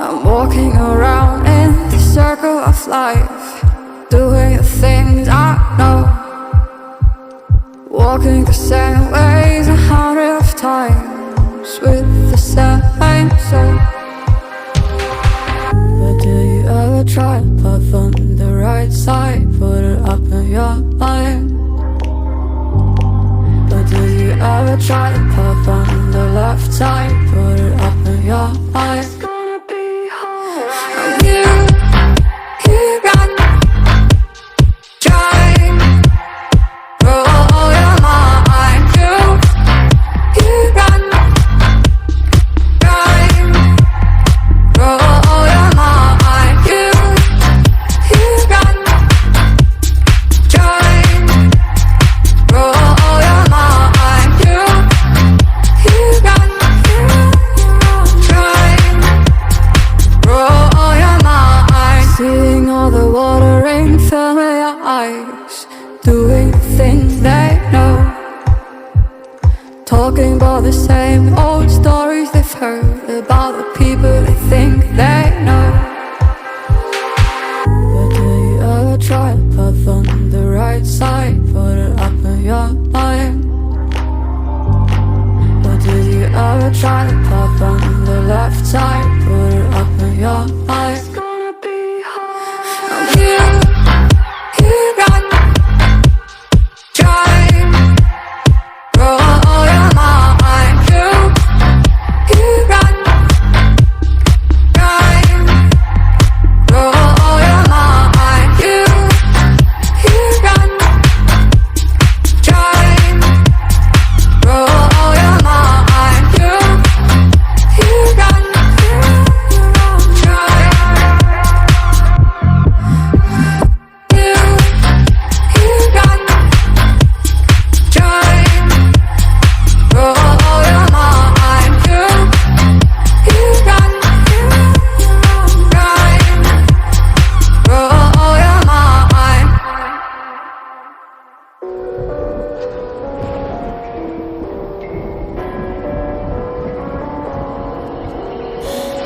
I'm walking around in the circle of life, doing the things I know, walking the same ways 100 times with the same soul. But do you ever try to path on the right side, put it up in your mind? But do you ever try to path on the left side, put it up in your mind? It's gonna be alright. You got try roll your mind. You got try roll your mind. You got try roll your mind. You got try roll your mind. Seeing all the watering fill in your eyes, doing things they know, talking about the same old stories they've heard about the people they think they know. But do you ever try to path on the right side, put it up in your mind? But did you ever try to path on the left side, put it up in your mind? It's gonna be hard. You got try roll your mind. You got try roll your mind. You got try roll your mind. You got try. You got try roll your mind. You got try roll your mind.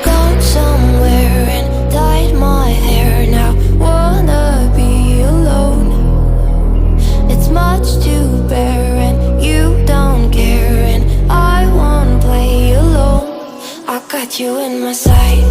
Gone somewhere and dyed my hair now. Wanna be alone. It's much to bear and you don't care, and I wanna play alone. I got you in my sight.